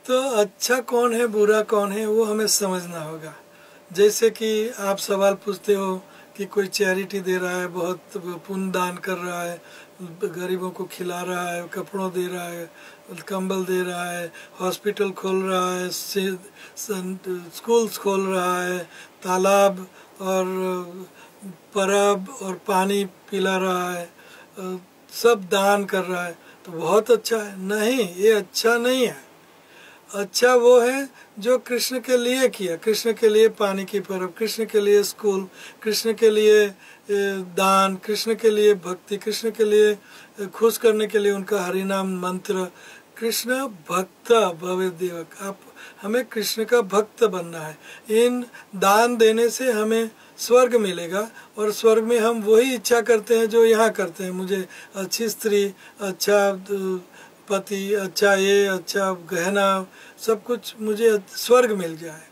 तो अच्छा कौन है बुरा कौन है वो हमें समझना होगा। जैसे कि आप सवाल पूछते हो कि कोई चैरिटी दे रहा है, बहुत पुण्य दान कर रहा है, गरीबों को खिला रहा है, कपड़ों दे रहा है, कंबल दे रहा है, हॉस्पिटल खोल रहा है, स्कूल्स खोल रहा है, तालाब और परब और पानी पिला रहा है, सब दान कर रहा है, तो बहुत अच्छा है। नहीं, ये अच्छा नहीं है। अच्छा वो है जो कृष्ण के लिए किया, कृष्ण के लिए पानी की परब, कृष्ण के लिए स्कूल, कृष्ण के लिए दान, कृष्ण के लिए भक्ति, कृष्ण के लिए खुश करने के लिए उनका हरिनाम मंत्र। कृष्ण भक्त भवे देवक, आप हमें कृष्ण का भक्त बनना है। इन दान देने से हमें स्वर्ग मिलेगा और स्वर्ग में हम वही इच्छा करते हैं जो यहाँ करते हैं। मुझे अच्छी स्त्री, अच्छा पति, अच्छा ये, अच्छा गहना, सब कुछ मुझे स्वर्ग मिल जाए।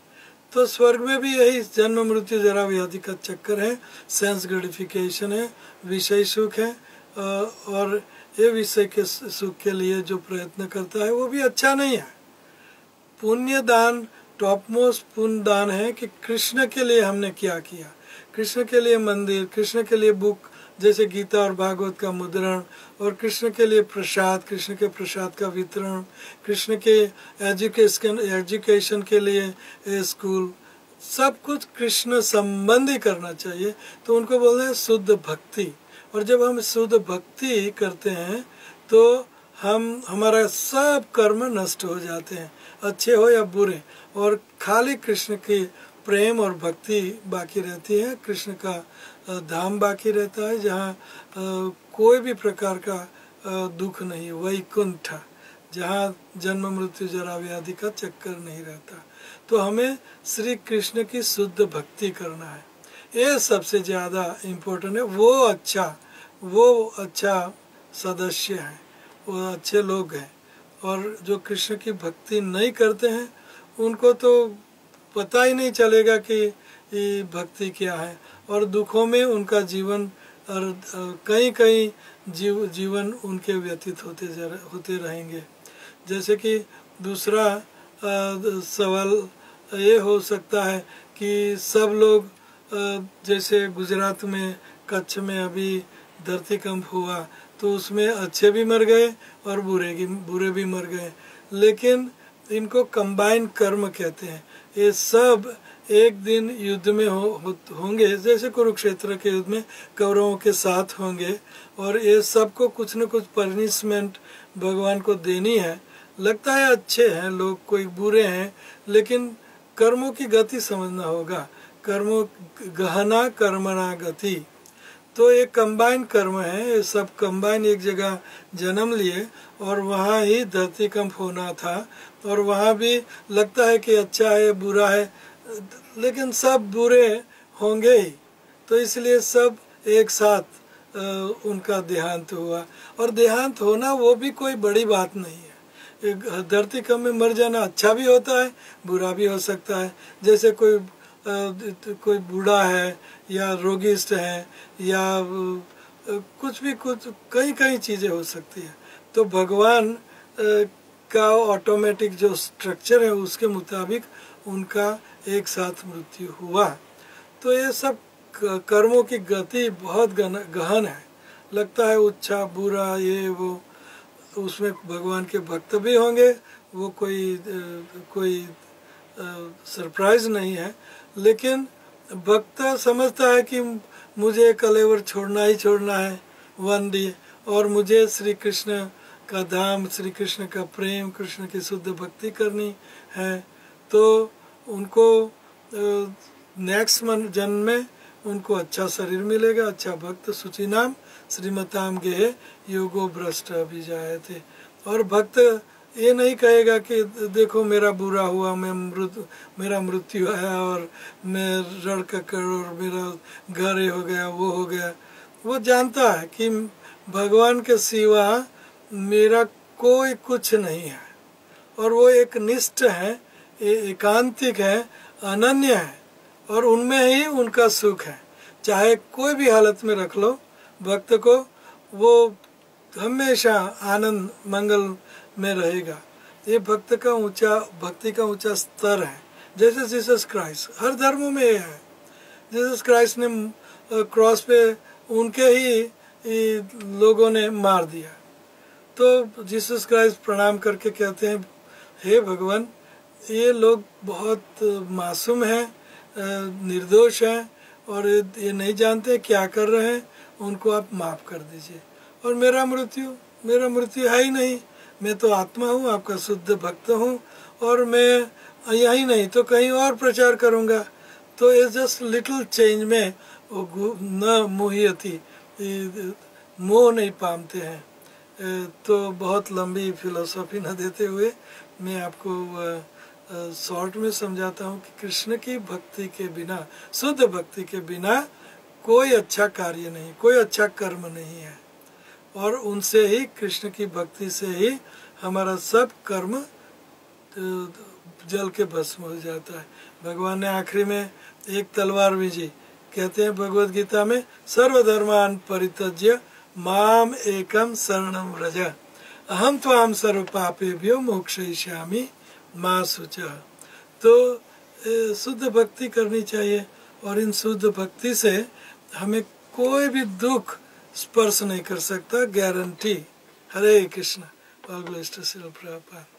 तो स्वर्ग में भी यही जन्म मृत्यु जरा व्याधि का चक्कर है, सेंस ग्रेटिफिकेशन है, विषय सुख है, और ये विषय के सुख के लिए जो प्रयत्न करता है वो भी अच्छा नहीं है। पुण्य दान, टॉप मोस्ट पुण्य दान है कि कृष्ण के लिए हमने क्या किया। कृष्ण के लिए मंदिर, कृष्ण के लिए बुक जैसे गीता और भागवत का मुद्रण, और कृष्ण के लिए प्रसाद, कृष्ण के प्रसाद का वितरण, कृष्ण के एजुकेशन के लिए स्कूल, सब कुछ कृष्ण संबंधी करना चाहिए। तो उनको बोलते हैं शुद्ध भक्ति। और जब हम शुद्ध भक्ति करते हैं तो हमारा सब कर्म नष्ट हो जाते हैं, अच्छे हो या बुरे, और खाली कृष्ण की प्रेम और भक्ति बाकी रहती है। कृष्ण का धाम बाकी रहता है जहाँ कोई भी प्रकार का दुख नहीं, वैकुंठ, जहाँ जन्म मृत्यु जरा व्याधि का चक्कर नहीं रहता। तो हमें श्री कृष्ण की शुद्ध भक्ति करना है, ये सबसे ज़्यादा इम्पोर्टेंट है। वो अच्छा सदस्य हैं, वो अच्छे लोग हैं। और जो कृष्ण की भक्ति नहीं करते हैं उनको तो पता ही नहीं चलेगा कि ये भक्ति क्या है, और दुखों में उनका जीवन और कई जीवन उनके व्यतीत होते रहेंगे। जैसे कि दूसरा सवाल ये हो सकता है कि सब लोग जैसे गुजरात में कच्छ में अभी धरती कंप हुआ तो उसमें अच्छे भी मर गए और बुरे भी मर गए, लेकिन इनको कंबाइन कर्म कहते हैं। ये सब एक दिन युद्ध में होंगे, जैसे कुरुक्षेत्र के युद्ध में कौरवों के साथ होंगे, और ये सबको कुछ न कुछ पनिशमेंट भगवान को देनी है। लगता है अच्छे हैं लोग, कोई बुरे हैं, लेकिन कर्मों की गति समझना होगा। कर्मों गहना कर्मणा गति, तो ये कंबाइन कर्म है। ये सब कंबाइन एक जगह जन्म लिए और वहाँ ही धरती कंप होना था, और वहाँ भी लगता है कि अच्छा है बुरा है, लेकिन सब बुरे होंगे ही। तो इसलिए सब एक साथ उनका देहांत हुआ, और देहांत होना वो भी कोई बड़ी बात नहीं है। धरती कंप में मर जाना अच्छा भी होता है, बुरा भी हो सकता है। जैसे कोई बूढ़ा है या रोगिष्ट है या कुछ कई चीज़ें हो सकती है। तो भगवान का ऑटोमेटिक जो स्ट्रक्चर है उसके मुताबिक उनका एक साथ मृत्यु हुआ। तो ये सब कर्मों की गति बहुत गहन है। लगता है अच्छा बुरा ये वो, उसमें भगवान के भक्त भी होंगे, वो कोई सरप्राइज नहीं है। लेकिन भक्त समझता है कि मुझे कलेवर छोड़ना ही छोड़ना है वन डे, और मुझे श्री कृष्ण का धाम, श्री कृष्ण का प्रेम, कृष्ण की शुद्ध भक्ति करनी है। तो उनको नेक्स्ट जन्म में उनको अच्छा शरीर मिलेगा, अच्छा भक्त, शुचि नाम श्रीमताम गेहे योगो भ्रष्ट अभिजायते। और भक्त ये नहीं कहेगा कि देखो मेरा बुरा हुआ, मेरा मृत्यु आया और मैं रण ककड़ और मेरा घर ये हो गया वो हो गया। वो जानता है कि भगवान के सिवा मेरा कोई कुछ नहीं है, और वो एक निष्ठ है, एकांतिक है, अनन्य है, और उनमें ही उनका सुख है। चाहे कोई भी हालत में रख लो भक्त को, वो हमेशा आनंद मंगल में रहेगा। ये भक्ति का ऊंचा स्तर है। जैसे जीसस क्राइस्ट, हर धर्म में ये है। जीसस क्राइस्ट ने क्रॉस पे उनके ही लोगों ने मार दिया, तो जीसस क्राइस्ट प्रणाम करके कहते हैं, हे भगवान, ये लोग बहुत मासूम हैं, निर्दोष हैं, और ये नहीं जानते क्या कर रहे हैं, उनको आप माफ़ कर दीजिए। और मेरा मृत्यु है ही नहीं, मैं तो आत्मा हूँ, आपका शुद्ध भक्त हूँ, और मैं यही नहीं तो कहीं और प्रचार करूँगा। तो ये जस्ट लिटिल चेंज में वो न मोहियती, मोह नहीं पामते हैं। तो बहुत लंबी फिलोसॉफी न देते हुए मैं आपको शॉर्ट में समझाता हूँ कि कृष्ण की भक्ति के बिना, शुद्ध भक्ति के बिना कोई अच्छा कार्य नहीं, कोई अच्छा कर्म नहीं है। और उनसे ही, कृष्ण की भक्ति से ही हमारा सब कर्म जल के भस्म हो जाता है। भगवान ने आखिरी में एक तलवार भेजी, कहते हैं भगवद गीता में, सर्वधर्मान परित्यज्य माम एकम शरणम व्रज अहम त्वाम सर्व पापेभ्यो मोक्षयिष्यामि मा शुचः। तो शुद्ध भक्ति करनी चाहिए, और इन शुद्ध भक्ति से हमें कोई भी दुख स्पर्श नहीं कर सकता, guarantee. Hare Krishna. All glories to Srila Prabhupada.